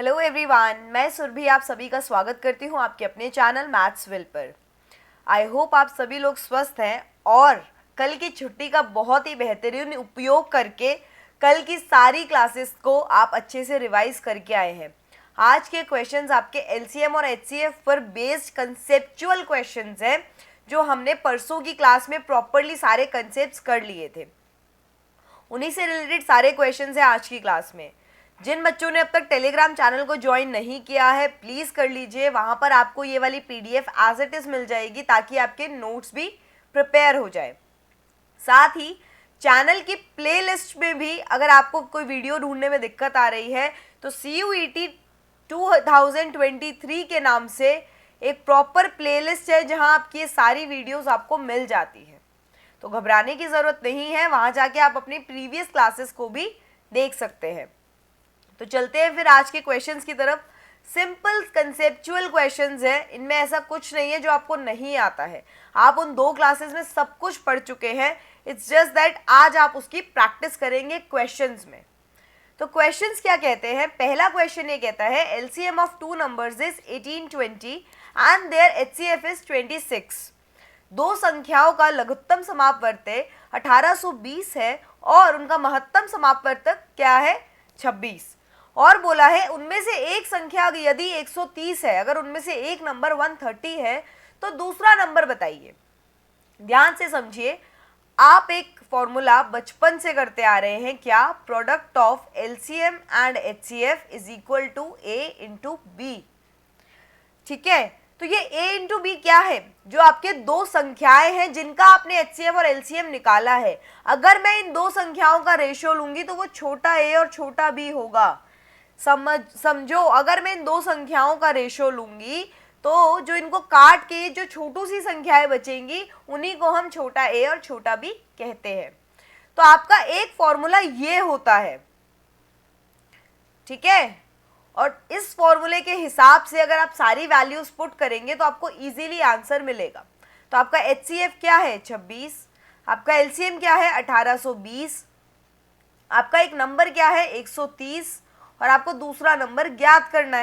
Hello everyone, मैं सुरभि आप सभी का स्वागत करती हूं आपके अपने चैनल मैथ्सविल पर। आई होप आप सभी लोग स्वस्थ हैं और कल की छुट्टी का बहुत ही बेहतरीन उपयोग करके कल की सारी क्लासेस को आप अच्छे से रिवाइज करके आए हैं। आज के क्वेश्चंस आपके एलसीएम और एचसीएफ पर बेस्ड कंसेप्चुअल क्वेश्चंस हैं जो हमने परसों की क्लास में प्रॉपरली सारे कंसेप्ट्स कर लिए थे। उन्हीं से रिलेटेड सारे क्वेश्चंस हैं आज की क्लास में। जिन बच्चों ने अब तक टेलीग्राम चैनल को ज्वाइन नहीं किया है प्लीज़ कर लीजिए, वहाँ पर आपको ये वाली पीडीएफ एज इट इज़ मिल जाएगी ताकि आपके नोट्स भी प्रिपेयर हो जाए। साथ ही चैनल की प्लेलिस्ट में भी अगर आपको कोई वीडियो ढूंढने में दिक्कत आ रही है तो CUET 2023 के नाम से एक प्रॉपर प्लेलिस्ट है जहाँ आपकी ये सारी वीडियोज़ आपको मिल जाती है, तो घबराने की ज़रूरत नहीं है। वहाँ जाके आप अपनी प्रीवियस क्लासेस को भी देख सकते हैं। तो चलते हैं फिर आज के क्वेश्चंस की तरफ। सिंपल कंसेप्चुअल क्वेश्चंस हैं, इनमें ऐसा कुछ नहीं है जो आपको नहीं आता है। आप उन 2 क्लासेस में सब कुछ पढ़ चुके हैं, इट्स जस्ट दैट आज आप उसकी प्रैक्टिस करेंगे क्वेश्चंस में। तो क्वेश्चंस क्या कहते हैं? पहला क्वेश्चन ये कहता है LCM of 2 numbers is 1820 and their HCF is 26। 2 संख्याओं का लघुत्तम समापवर्तक 1820 है और उनका महत्तम समापवर्तक क्या है? 26। और बोला है उनमें से एक संख्या यदि 130 है, अगर उनमें से एक नंबर 130 है तो दूसरा नंबर बताइए। ध्यान से समझिए, आप एक फॉर्मूला बचपन से करते आ रहे हैं, क्या? Product of LCM and HCF is equal to A into B. ठीक है, तो ये a इंटू बी क्या है? जो आपके 2 संख्याएं हैं जिनका आपने एचसीएफ और एलसीएम निकाला है। अगर मैं इन 2 संख्याओं का रेशियो लूंगी तो वो छोटा a और छोटा b होगा। समझो, अगर मैं इन 2 संख्याओं का रेशियो लूंगी तो जो इनको काट के जो छोटू सी संख्याएं बचेंगी उन्हीं को हम छोटा a और छोटा b कहते हैं। तो आपका एक फॉर्मूला ये होता है, ठीक है। और इस फॉर्मूले के हिसाब से अगर आप सारी वैल्यूज पुट करेंगे तो आपको इजीली आंसर मिलेगा। तो आपका एचसीएफ क्या है? 26। आपका एलसीएम क्या है? 1820। आपका एक नंबर क्या है? 130 और आपको दूसरा नंबर ज्ञात करना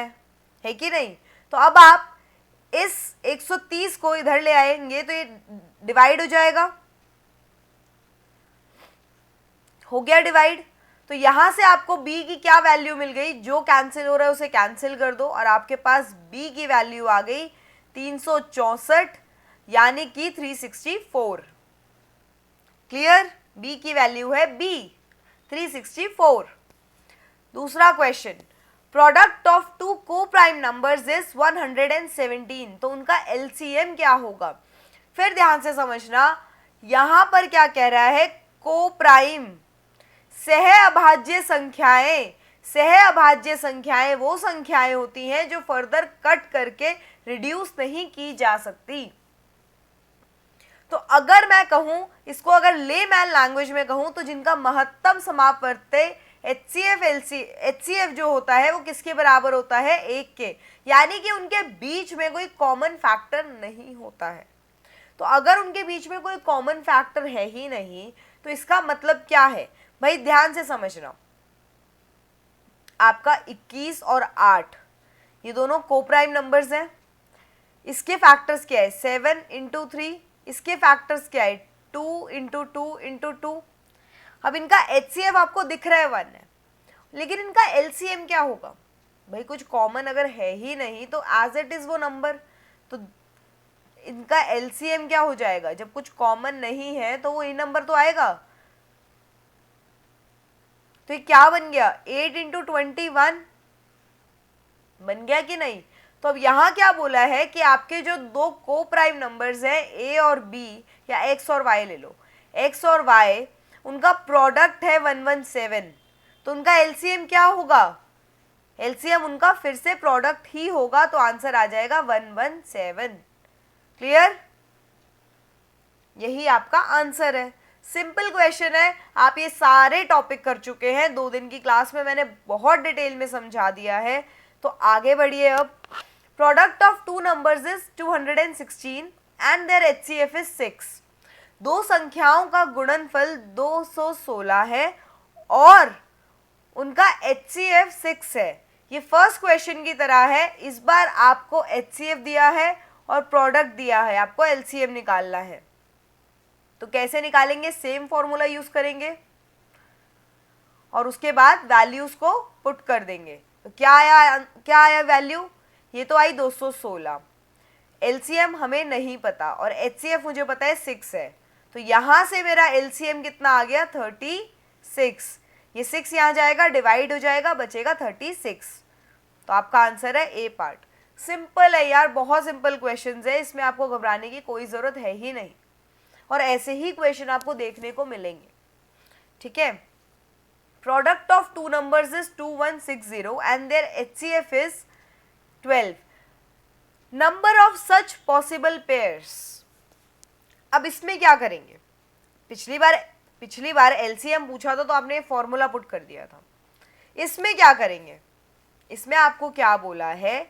है कि नहीं? तो अब आप इस 130 को इधर ले आएंगे तो ये डिवाइड हो जाएगा। हो गया डिवाइड। तो यहां से आपको b की क्या वैल्यू मिल गई? जो कैंसिल हो रहा है उसे कैंसिल कर दो और आपके पास b की वैल्यू आ गई 364 यानी कि 364। क्लियर? b की वैल्यू है b 364। दूसरा क्वेश्चन, प्रोडक्ट ऑफ 2 को प्राइम नंबर्स इज 117, तो उनका एलसीएम क्या होगा? फिर ध्यान से समझना, यहां पर क्या कह रहा है? को प्राइम सह अभाज्य संख्याएं। सह अभाज्य संख्याएं वो संख्याएं होती हैं जो फर्दर कट करके रिड्यूस नहीं की जा सकती। तो अगर मैं कहूं इसको, अगर लेमैन लैंग्वेज में कहूं तो जिनका महत्तम समापवर्तक एचसीएफ जो होता है वो किसके बराबर होता है? 1 के, यानी कि उनके बीच में कोई कॉमन फैक्टर नहीं होता है। तो अगर उनके बीच में कोई कॉमन फैक्टर है ही नहीं तो इसका मतलब क्या है भाई? ध्यान से समझना, आपका 21 और 8 ये दोनों कोप्राइम नंबर्स हैं। इसके फैक्टर्स क्या है? 7 इंटू 3। इसके फैक्टर्स क्या है? 2 इंटू 2 इंटू 2। अब इनका एचसीएफ आपको दिख रहा है 1 है, लेकिन इनका एलसीएम क्या होगा? भाई कुछ कॉमन अगर है ही नहीं तो एज इट इज वो नंबर, तो इनका एलसीएम क्या हो जाएगा? जब कुछ कॉमन नहीं है तो वही नंबर तो आएगा। तो ये क्या बन गया? 8 इंटू 21 बन गया कि नहीं? तो अब यहाँ क्या बोला है कि आपके जो 2 को प्राइम नंबर्स हैं a और b, या x और y ले लो, x और y उनका प्रोडक्ट है 117, तो उनका एलसीएम क्या होगा? एलसीएम उनका फिर से प्रोडक्ट ही होगा, तो आंसर आ जाएगा 117। क्लियर? यही आपका आंसर है। सिंपल क्वेश्चन है, आप ये सारे टॉपिक कर चुके हैं। 2 दिन की क्लास में मैंने बहुत डिटेल में समझा दिया है। तो आगे बढ़िए। अब product of 2 numbers is 216 and their HCF is 6। 2 संख्याओं का गुणनफल 216 है और उनका HCF 6 है, ये फर्स्ट क्वेश्चन की तरह है, इस बार आपको HCF दिया है और प्रोडक्ट दिया है, आपको LCM निकालना है। तो कैसे निकालेंगे? सेम फॉर्मूला यूज करेंगे और उसके बाद वैल्यूज को पुट कर देंगे। तो क्या आया वैल्यू? ये तो आई 216। LCM हमें नहीं पता और HCF मुझे पता है 6 है, तो यहां से मेरा LCM कितना आ गया? 36। ये 6 यहाँ जाएगा, डिवाइड हो जाएगा, बचेगा 36। तो आपका आंसर है ए पार्ट। सिंपल है यार, बहुत सिंपल क्वेश्चंस है, इसमें आपको घबराने की कोई ज़रूरत है ही नहीं, और ऐसे ही क्वेश्चन आपको देखने को मिलेंगे। ठीक है, product of two numbers is 2160 and their HCF is 12। Number of such possible pairs. अब इसमें क्या करेंगे? पिछली बार LCM पूछा था तो आपने फॉर्मूला पुट कर दिया था। इसमें क्या करेंगे? इसमें आपको क्या बोला है?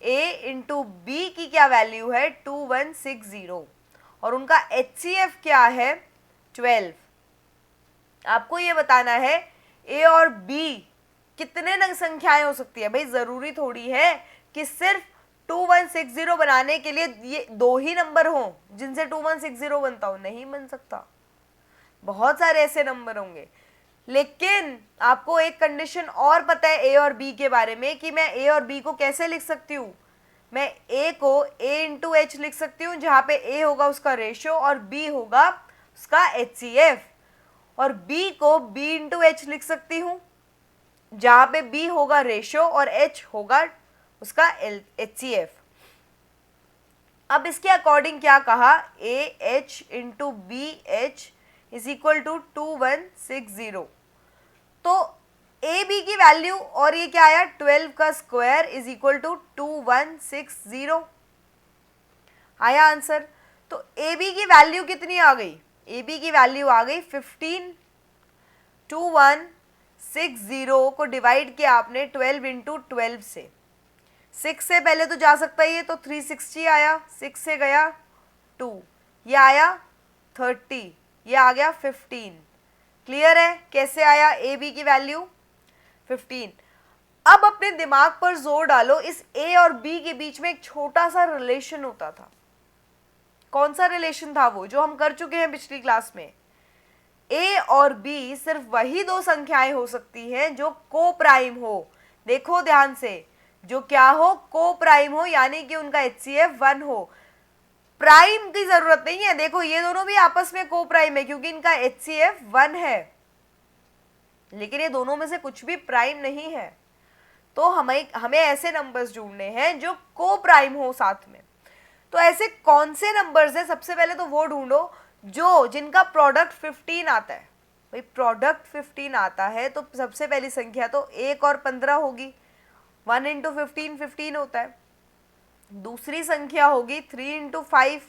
A इंटू बी की क्या वैल्यू है? 2160 और उनका HCF क्या है? 12। आपको ये बताना है A और B कितने संख्याएं हो सकती है। भाई जरूरी थोड़ी है कि सिर्फ 2160 बनाने के लिए ये दो ही नंबर हों जिनसे 2160 बनता हो, नहीं बन सकता, बहुत सारे ऐसे नंबर होंगे। लेकिन आपको एक कंडीशन और पता है A और B के बारे में कि मैं A और B को कैसे लिख सकती हूँ? मैं A को A इंटू H लिख सकती हूँ, जहाँ पे A होगा उसका रेशियो और B होगा उसका HCF, और B को B इंटू H लिख सकती हूँ, जहाँ पे B होगा रेशियो और H होगा उसका HCF। अब इसके अकॉर्डिंग क्या कहा? AH into BH is equal to 2160। तो ए बी की वैल्यू और ये क्या आया? 12 का स्क्वायर इज इक्वल टू 2160 आया आंसर। तो ए बी की वैल्यू कितनी आ गई? ए बी की वैल्यू आ गई 15। 2160 को डिवाइड किया आपने 12 इंटू 12 से, 6 से पहले तो जा सकता ही है, तो 360 आया, 6 से गया 2, ये आया 30, ये आ गया 15। क्लियर है कैसे आया ए बी की वैल्यू? 15। अब अपने दिमाग पर जोर डालो, इस ए और बी के बीच में एक छोटा सा रिलेशन होता था। कौन सा रिलेशन था वो? जो हम कर चुके हैं पिछली क्लास में। ए और बी सिर्फ वही दो संख्याएं हो सकती हैं जो को प्राइम हो। देखो ध्यान से, जो क्या हो? को प्राइम हो, यानी कि उनका HCF 1 हो। प्राइम की जरूरत नहीं है, देखो ये दोनों भी आपस में को प्राइम है क्योंकि इनका HCF 1 है, लेकिन ये दोनों में से कुछ भी प्राइम नहीं है। तो हमें ऐसे नंबर्स ढूंढने हैं जो को प्राइम हो साथ में। तो ऐसे कौन से नंबर्स हैं? सबसे पहले तो वो ढूंढो जिनका प्रोडक्ट 15 आता है। भाई प्रोडक्ट 15 आता है तो सबसे पहली संख्या तो 1 और 15 होगी, 1 इंटू 15 15 होता है। दूसरी संख्या होगी 3 इंटू 5।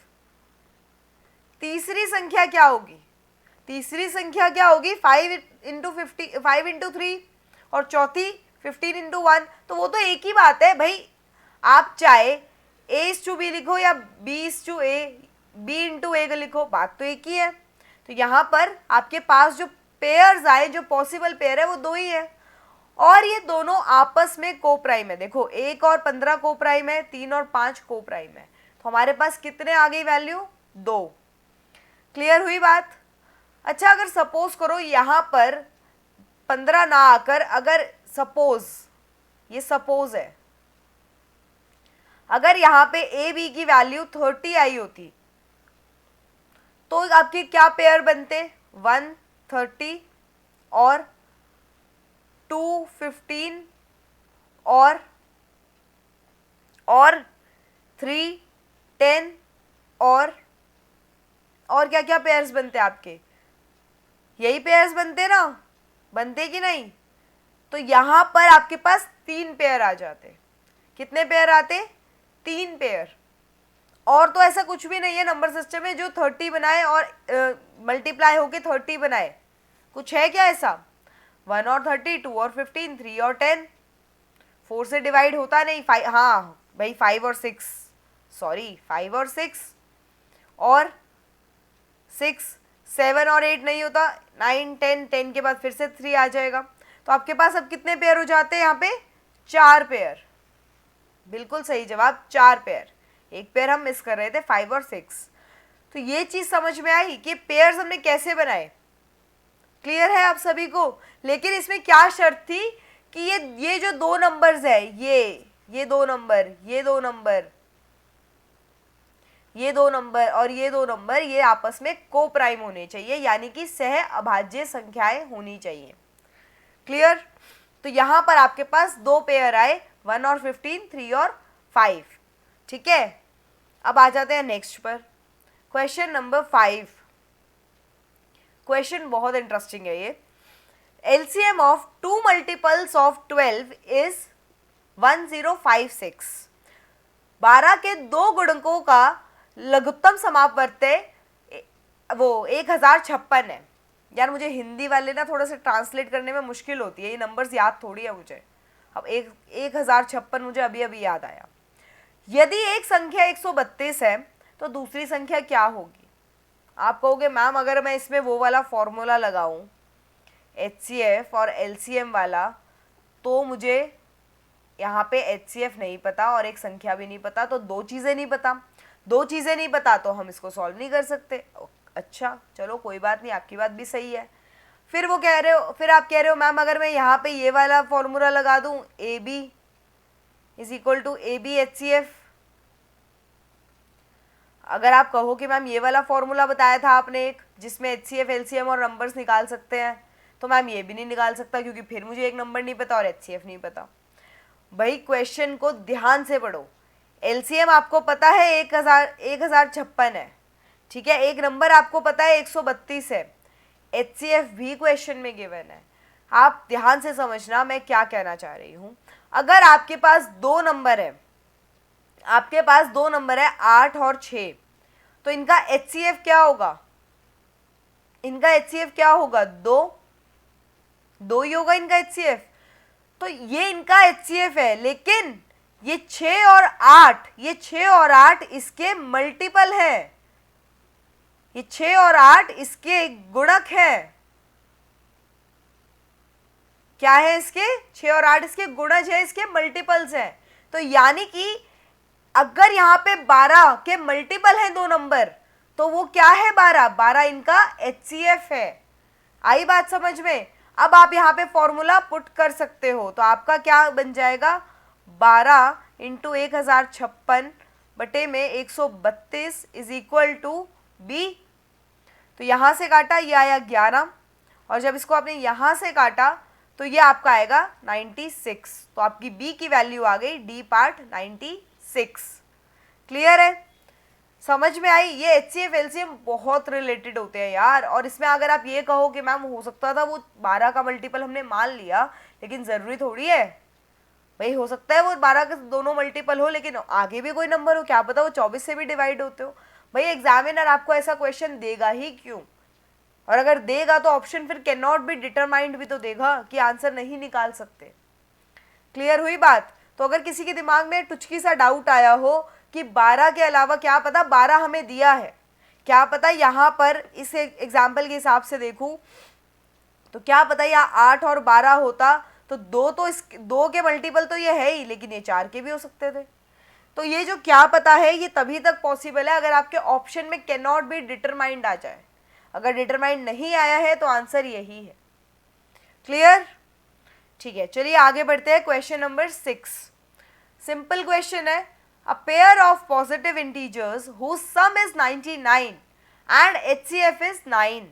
तीसरी संख्या क्या होगी? तीसरी संख्या क्या होगी? 5 इंटू 3, और चौथी 15 इंटू 1। तो वो तो एक ही बात है भाई, आप चाहे A/B लिखो या B/A, B इंटू A लिखो, बात तो एक ही है। तो यहाँ पर आपके पास जो पेयर्स आए, जो पॉसिबल पेयर है वो दो ही है, और ये दोनों आपस में को प्राइम है। देखो 1 और 15 को प्राइम है, 3 और 5 को प्राइम है, तो हमारे पास कितने आ गई वैल्यू? 2। क्लियर हुई बात? अच्छा, अगर सपोज करो यहाँ पर 15 ना आकर, अगर सपोज, ये सपोज है, अगर यहाँ पे ए बी की वैल्यू 30 आई होती तो आपके क्या पेयर बनते? 1 30 और 2 15 और 3 10 और क्या क्या पेयर्स बनते आपके? यही पेयर्स बनते ना, बनते कि नहीं? तो यहाँ पर आपके पास 3 पेयर आ जाते। कितने पेयर आते? 3 पेयर। और तो ऐसा कुछ भी नहीं है नंबर सिस्टम में जो 30 बनाए और मल्टीप्लाई होके 30 बनाए, कुछ है क्या ऐसा? 1 और 30, 2 और 15, 3 और 10, 4 से डिवाइड होता नहीं। 5, हाँ भाई 5 और 6, सॉरी 5 और 6 और 6, 7 और 8 नहीं होता, 9 10, 10 के बाद फिर से 3 आ जाएगा। तो आपके पास अब कितने पेयर हो जाते हैं यहाँ पे? 4 पेयर, बिल्कुल सही जवाब 4 पेयर। एक पेयर हम मिस कर रहे थे 5 और 6। तो ये चीज समझ में आई कि पेयर्स हमने कैसे बनाए, क्लियर है आप सभी को। लेकिन इसमें क्या शर्त थी कि ये जो 2 नंबर्स है, ये 2 नंबर, ये 2 नंबर, ये 2 नंबर और ये 2 नंबर, ये आपस में को प्राइम होने चाहिए, यानी कि सह अभाज्य संख्याएं होनी चाहिए, क्लियर। तो यहां पर आपके पास 2 पेयर आए, 1 और 15, 3 और 5, ठीक है। अब आ जाते हैं नेक्स्ट पर, क्वेश्चन नंबर 5। क्वेश्चन बहुत इंटरेस्टिंग है ये। LCM of 2 multiples of 12 is 1056। 12 के 2 गुणकों का लघुत्तम समापवर्त्य वो 1056 है। यार मुझे हिंदी वाले ना थोड़ा सा ट्रांसलेट करने में मुश्किल होती है, ये नंबर्स याद थोड़ी है मुझे। अब 1056 मुझे अभी अभी याद आया। यदि एक संख्या 132 है तो दूसरी संख्या क्या होगी? आप कहोगे मैम अगर मैं इसमें वो वाला फॉर्मूला लगाऊं HCF और LCM वाला, तो मुझे यहाँ पे HCF नहीं पता और एक संख्या भी नहीं पता, तो 2 चीज़ें नहीं पता। 2 चीज़ें नहीं पता तो हम इसको सॉल्व नहीं कर सकते। अच्छा चलो कोई बात नहीं, आपकी बात भी सही है। फिर वो कह रहे हो, फिर आप कह रहे हो मैम अगर मैं यहाँ पे ये वाला फॉर्मूला लगा दूँ AB is equal to AB HCF। अगर आप कहो कि मैम ये वाला फॉर्मूला बताया था आपने एक, जिसमें HCF LCM और नंबर्स निकाल सकते हैं, तो मैम ये भी नहीं निकाल सकता क्योंकि फिर मुझे एक नंबर नहीं पता और HCF नहीं पता। भाई क्वेश्चन को ध्यान से पढ़ो। LCM आपको पता है 1056 है, ठीक है। एक नंबर आपको पता है 132 है। HCF भी क्वेश्चन में गिवन है। आप ध्यान से समझना मैं क्या कहना चाह रही हूँ। अगर आपके पास 2 नंबर है, आपके पास 2 नंबर है 8 और 6, तो इनका HCF क्या होगा? इनका HCF क्या होगा? 2 ही होगा इनका HCF। तो ये इनका HCF है, लेकिन ये 6 और 8, ये 6 और 8 इसके मल्टीपल है, ये 6 और 8 इसके गुणक है। क्या है इसके? 6 और 8 इसके गुणज है, इसके मल्टीपल्स हैं। तो यानी कि अगर यहाँ पे 12 के मल्टीपल हैं 2 नंबर, तो वो क्या है? 12 इनका HCF है। आई बात समझ में? अब आप यहाँ पे फॉर्मूला पुट कर सकते हो, तो आपका क्या बन जाएगा? 12 इंटू 1056 बटे में 132 इज इक्वल टू B। तो यहाँ से काटा, ये आया 11, और जब इसको आपने यहाँ से काटा तो ये आपका आएगा 96। तो आपकी B की वैल्यू आ गई D पार्ट 96। क्लियर है? समझ में आई? ये HCF LCM बहुत रिलेटेड होते हैं यार। और इसमें अगर आप ये कहो कि मैम हो सकता था वो 12 का मल्टीपल हमने मान लिया, लेकिन ज़रूरी थोड़ी है भाई। हो सकता है वो 12 के दोनों मल्टीपल हो, लेकिन आगे भी कोई नंबर हो, क्या पता वो 24 से भी डिवाइड होते हो। भाई एग्जामिनर आपको ऐसा क्वेश्चन देगा ही क्यों? और अगर देगा तो ऑप्शन फिर कैन नॉट बी डिटरमाइंड भी तो देगा कि आंसर नहीं निकाल सकते। क्लियर हुई बात? तो अगर किसी के दिमाग में टुचकी सा डाउट आया हो कि 12 के अलावा, क्या पता 12 हमें दिया है, क्या पता यहाँ पर इस एग्जाम्पल के हिसाब से देखूं तो क्या पता यहाँ 8 और 12 होता, तो 2 के मल्टीपल तो ये है ही, लेकिन ये 4 के भी हो सकते थे। तो ये जो क्या पता है ये तभी तक पॉसिबल है अगर आपके ऑप्शन में कैन नॉट बी डिटरमाइंड आ जाए। अगर डिटरमाइंड नहीं आया है तो आंसर यही है। क्लियर? ठीक है, चलिए आगे बढ़ते हैं। क्वेश्चन नंबर 6 सिंपल क्वेश्चन है। A pair of positive integers whose sum is 99 and HCF is 9।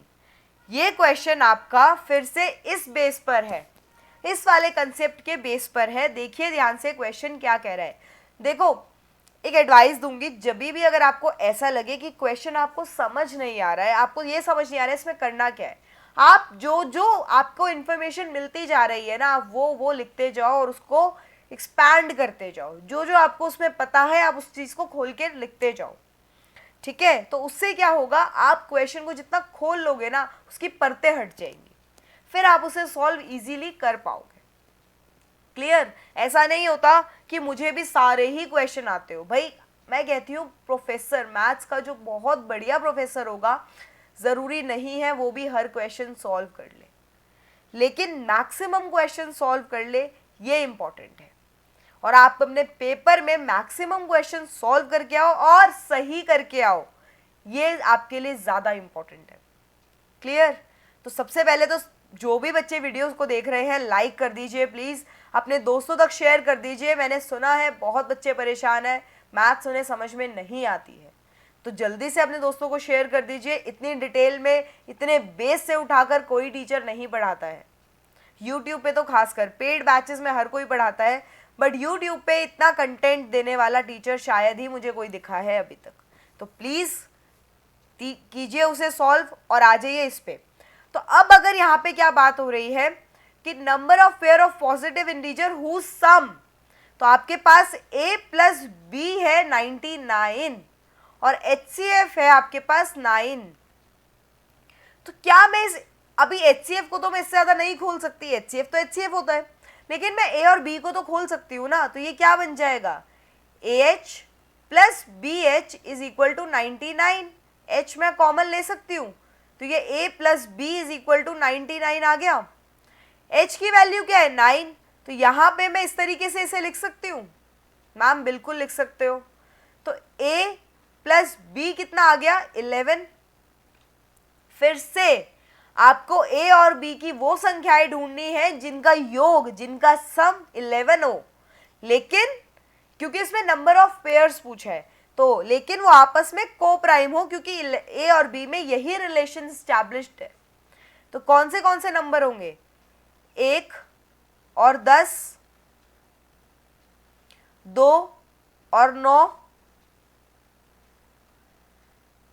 ये क्वेश्चन आपका फिर से इस बेस पर है, इस वाले कंसेप्ट के बेस पर है। देखिए ध्यान से क्वेश्चन क्या कह रहा है। देखो एक एडवाइस दूंगी, जब भी अगर आपको ऐसा लगे कि क्वेश्चन आपको समझ नहीं आ रहा है, आपको ये समझ नहीं आ रहा है इसमें करना क्या है, आप जो आपको इन्फॉर्मेशन मिलती जा रही है ना, आप वो लिखते जाओ और उसको एक्सपैंड करते जाओ। जो आपको उसमें पता है आप उस चीज़ को खोल के लिखते जाओ, ठीक है। तो उससे क्या होगा, आप क्वेश्चन को जितना खोल लोगे ना उसकी परतें हट जाएंगी, फिर आप उसे सॉल्व इजीली कर पाओगे। क्लियर? ऐसा नहीं होता कि मुझे भी सारे ही क्वेश्चन आते हो। भाई मैं कहती हूँ प्रोफेसर, मैथ्स का जो बहुत बढ़िया प्रोफेसर होगा, ज़रूरी नहीं है वो भी हर क्वेश्चन सॉल्व कर ले, लेकिन मैक्सिमम क्वेश्चन सॉल्व कर ले, ये इंपॉर्टेंट है। और आप अपने पेपर में मैक्सिमम क्वेश्चन सॉल्व करके आओ और सही करके आओ, ये आपके लिए ज़्यादा इंपॉर्टेंट है। क्लियर? तो सबसे पहले तो जो भी बच्चे वीडियोस को देख रहे हैं लाइक कर दीजिए प्लीज़, अपने दोस्तों तक शेयर कर दीजिए। मैंने सुना है बहुत बच्चे परेशान हैं, मैथ्स उन्हें समझ में नहीं आती है, तो जल्दी से अपने दोस्तों को शेयर कर दीजिए। इतनी डिटेल में, इतने बेस से उठाकर कोई टीचर नहीं पढ़ाता है। यूट्यूब पे तो खासकर पेड बैचेस में हर कोई पढ़ाता है, बट यूट्यूब पे इतना कंटेंट देने वाला टीचर शायद ही मुझे कोई दिखा है अभी तक। तो प्लीज़ कीजिए उसे सॉल्व और आ जाइए इस पे। तो अब अगर यहाँ पे क्या बात हो रही है कि number of pair of positive integer whose sum, तो आपके पास a प्लस बी है 99 और HCF है आपके पास 9। तो क्या मैं अभी HCF को तो मैं इससे ज़्यादा नहीं खोल सकती, HCF तो HCF होता है, लेकिन मैं A और B को तो खोल सकती हूँ ना। तो ये क्या बन जाएगा, AH plus BH is equal to 99। H मैं कॉमन ले सकती हूँ, तो ये A plus B is equal to 99 आ गया। H की वैल्यू क्या है 9, तो यहाँ पे मैं इस तरीके से इसे लिख सकती हूँ। मैम बिल्कुल लिख सकते हो। तो A प्लस B कितना आ गया 11। फिर से आपको A और B की वो संख्याएं ढूंढनी है जिनका योग, जिनका सम 11 हो, लेकिन क्योंकि इसमें नंबर ऑफ पेयर्स पूछा है तो, लेकिन वो आपस में को प्राइम हो, क्योंकि A और B में यही रिलेशन एस्टैब्लिश्ड है। तो कौन से नंबर होंगे, 1 और 10, 2 और 9,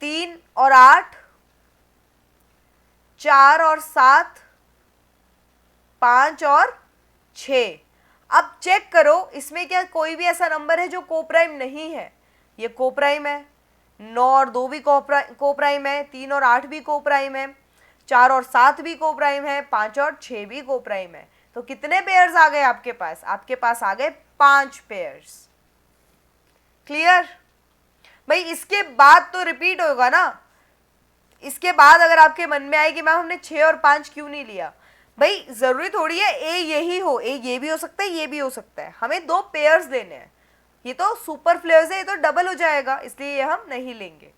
3 और 8, 4 और 7, 5 और 6। अब चेक करो इसमें क्या कोई भी ऐसा नंबर है जो कोप्राइम नहीं है। ये कोप्राइम है, 9 और 2 भी कोप्राइम है, 3 और 8 भी कोप्राइम है, 4 और 7 भी कोप्राइम है, 5 और 6 भी कोप्राइम है। तो कितने पेयर्स आ गए आपके पास, आपके पास आ गए 5 पेयर्स। क्लियर? भाई इसके बाद तो रिपीट होगा ना, इसके बाद अगर आपके मन में आए कि मैम हमने 6 और 5 क्यों नहीं लिया, भाई जरूरी थोड़ी है ए यही हो, ए ये भी हो सकता है, ये भी हो सकता है, हमें 2 पेयर्स लेने हैं। ये तो सुपरफ्लुअस है, ये तो डबल हो जाएगा, इसलिए ये हम नहीं लेंगे।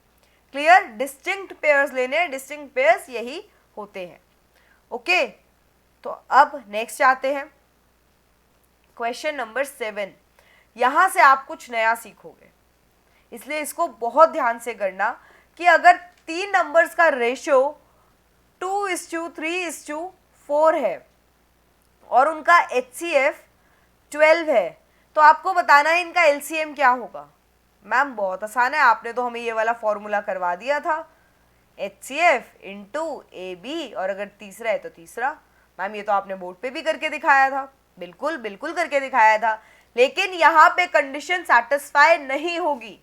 क्लियर? डिस्टिंक्ट पेयर्स लेने हैं, डिस्टिंक्ट पेयर्स यही होते हैं। ओके, तो अब नेक्स्ट आते हैं क्वेश्चन नंबर 7। यहां से आप कुछ नया सीखोगे, इसलिए इसको बहुत ध्यान से करना कि अगर 3 नंबर्स का रेशियो 2:3:4 है और उनका HCF 12 है, तो आपको बताना है इनका LCM क्या होगा। मैम बहुत आसान है, आपने तो हमें ये वाला फॉर्मूला करवा दिया था, HCF इंटू AB, और अगर तीसरा है तो तीसरा। मैम ये तो आपने बोर्ड पे भी करके दिखाया था, बिल्कुल बिल्कुल करके दिखाया था, लेकिन यहाँ पे कंडीशन सेटिस्फाई नहीं होगी।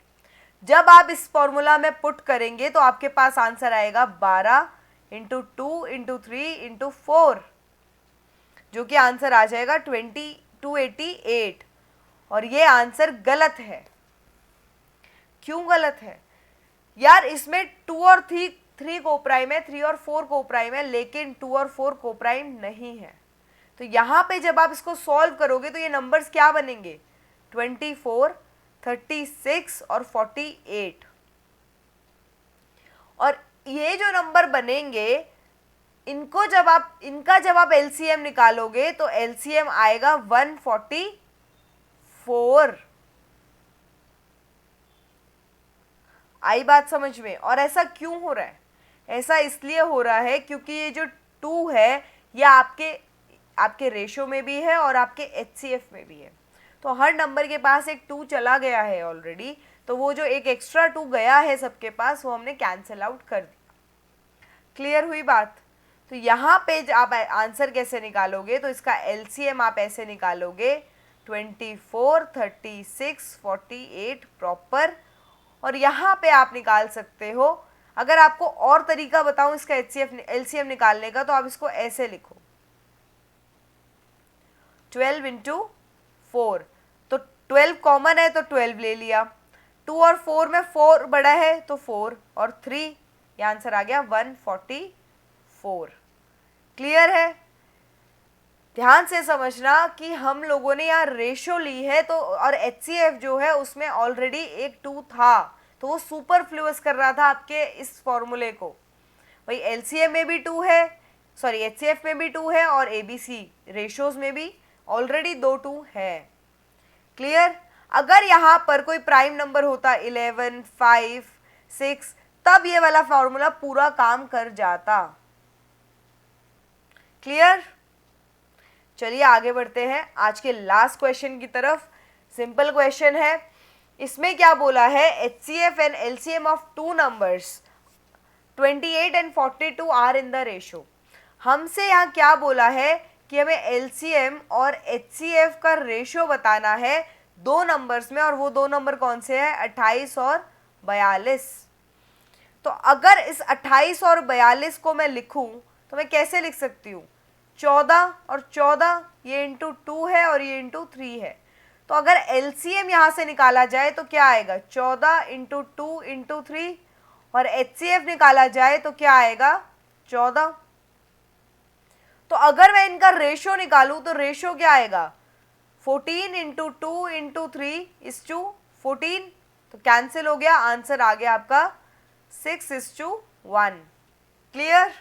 जब आप इस फॉर्मूला में पुट करेंगे तो आपके पास आंसर आएगा 12 इंटू 2 इंटू 3 इंटू 4, जो कि आंसर आ जाएगा 288, और ये आंसर गलत है। क्यों गलत है यार, इसमें 2 और 3 कोप्राइम है, 3 और 4 कोप्राइम है, लेकिन 2 और 4 कोप्राइम नहीं है। तो यहाँ पे जब आप इसको सॉल्व करोगे तो ये नंबर्स क्या बनेंगे, 24, 36 और 48। और ये जो नंबर बनेंगे इनका जब आप LCM निकालोगे तो LCM आएगा 144। आई बात समझ में? और ऐसा क्यों हो रहा है, ऐसा इसलिए हो रहा है क्योंकि ये जो 2 है ये आपके रेशो में भी है और आपके HCF में भी है। तो हर नंबर के पास एक 2 चला गया है ऑलरेडी, तो वो जो एक एक्स्ट्रा 2 गया है सबके पास वो हमने कैंसिल आउट कर दिया। क्लियर हुई बात? तो यहाँ पे आप आंसर कैसे निकालोगे, तो इसका LCM आप ऐसे निकालोगे 24, 36, 48 प्रॉपर, और यहाँ पे आप निकाल सकते हो। अगर आपको और तरीका बताऊं इसका LCM निकालने का, तो आप इसको ऐसे लिखो 12 इंटू 4, तो 12 कॉमन है तो 12 ले लिया, 2 और 4 में 4 बड़ा है तो 4 और 3, ये आंसर आ गया 144। क्लियर है? ध्यान से समझना कि हम लोगों ने यहाँ रेशो ली है तो, और HCF जो है उसमें ऑलरेडी एक 2 था, तो वो सुपरफ्लुअस कर रहा था आपके इस फॉर्मूले को। भाई LCM में भी 2 है, सॉरी HCF में भी 2 है, और ABC रेशोज में भी ऑलरेडी 2 2 है। क्लियर? अगर यहाँ पर कोई प्राइम नंबर होता 11, 5, 6, तब ये वाला फॉर्मूला पूरा काम कर जाता। क्लियर? चलिए आगे बढ़ते हैं आज के लास्ट क्वेश्चन की तरफ। सिंपल क्वेश्चन है, इसमें क्या बोला है, HCF and LCM of two numbers 28 and 42 are in the ratio. हमसे यहाँ क्या बोला है कि हमें LCM और HCF का रेशो बताना है दो नंबर्स में, और वो दो नंबर कौन से हैं, 28 और 42। तो अगर इस 28 और 42 को मैं लिखूं तो मैं कैसे लिख सकती हूँ, 14 और 14, ये इंटू 2 है और ये इंटू 3 है। तो अगर LCM यहाँ से निकाला जाए तो क्या आएगा, 14 इंटू 2 इंटू 3, और HCF निकाला जाए तो क्या आएगा, 14। तो अगर मैं इनका रेशो निकालूं तो रेशो क्या आएगा, 14 इंटू 2 इंटू 3 इज टू 14, तो कैंसिल हो गया, आंसर आ गया आपका 6 इज टू 1। क्लियर?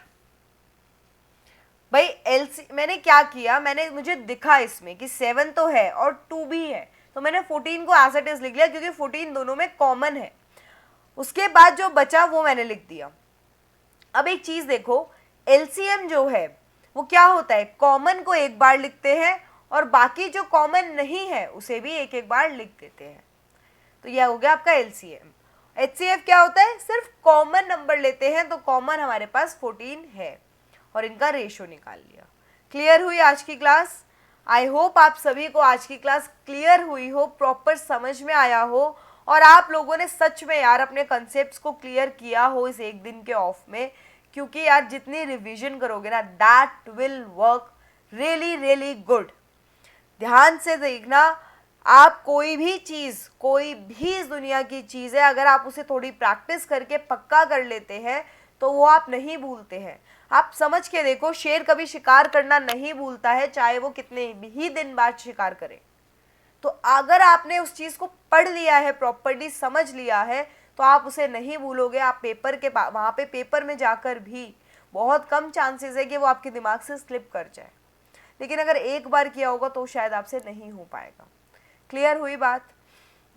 भाई मैंने क्या किया, मुझे दिखा इसमें कि 7 तो है और 2 भी है, तो मैंने 14 को एज इट इज लिख लिया क्योंकि 14 दोनों में कॉमन है। उसके बाद जो बचा वो मैंने लिख दिया। अब एक चीज देखो, LCM जो है वो क्या होता है, कॉमन को एक बार लिखते हैं और बाकी जो कॉमन नहीं है उसे भी एक एक बार लिख देते हैं, तो यह हो गया आपका LCM। HCF क्या होता है, सिर्फ कॉमन नंबर लेते हैं, तो कॉमन हमारे पास 14 है और इनका रेशो निकाल लिया। क्लियर हुई आज की क्लास? आई होप आप सभी को आज की क्लास क्लियर हुई हो, प्रॉपर समझ में आया हो, और आप लोगों ने सच में यार अपने कंसेप्ट्स को क्लियर किया हो इस एक दिन के ऑफ में, क्योंकि यार जितनी रिवीजन करोगे ना, that will work really really good. ध्यान से देखना, आप कोई भी चीज़, कोई भी इस दुनिया की चीज़ है, अगर आप उसे थोड़ी प्रैक्टिस करके पक्का कर लेते हैं तो वो आप नहीं भूलते हैं। आप समझ के देखो, शेर कभी शिकार करना नहीं भूलता है, चाहे वो कितने ही दिन बाद शिकार करे। तो अगर आपने उस चीज़ को पढ़ लिया है, प्रॉपर्ली समझ लिया है, तो आप उसे नहीं भूलोगे। आप पेपर के वहाँ पे पेपर में जाकर भी बहुत कम चांसेस है कि वो आपके दिमाग से स्लिप कर जाए, लेकिन अगर एक बार किया होगा तो शायद आपसे नहीं हो पाएगा। क्लियर हुई बात?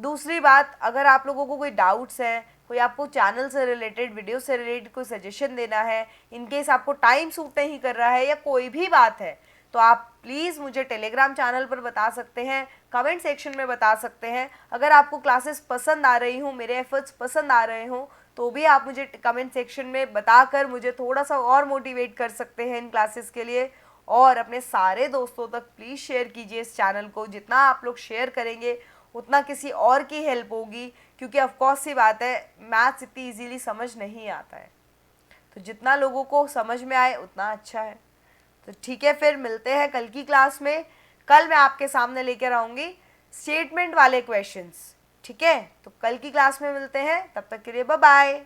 दूसरी बात, अगर आप लोगों को कोई डाउट्स हैं, कोई आपको चैनल से रिलेटेड, वीडियो से रिलेटेड कोई सजेशन देना है, इनकेस आपको टाइम सूट नहीं कर रहा है या कोई भी बात है, तो आप प्लीज़ मुझे टेलीग्राम चैनल पर बता सकते हैं, कमेंट सेक्शन में बता सकते हैं। अगर आपको क्लासेस पसंद आ रही हूँ, मेरे एफर्ट्स पसंद आ रहे हों, तो भी आप मुझे कमेंट सेक्शन में बताकर मुझे थोड़ा सा और मोटिवेट कर सकते हैं इन क्लासेस के लिए। और अपने सारे दोस्तों तक प्लीज़ शेयर कीजिए इस चैनल को। जितना आप लोग शेयर करेंगे उतना किसी और की हेल्प होगी, क्योंकि ऑफकोर्स सी बात है, मैथ्स इतनी इजीली समझ नहीं आता है, तो जितना लोगों को समझ में आए उतना अच्छा है। तो ठीक है, फिर मिलते हैं कल की क्लास में। कल मैं आपके सामने लेकर आऊँगी स्टेटमेंट वाले क्वेश्चंस। ठीक है, तो कल की क्लास में मिलते हैं, तब तक के लिए बाय बाय।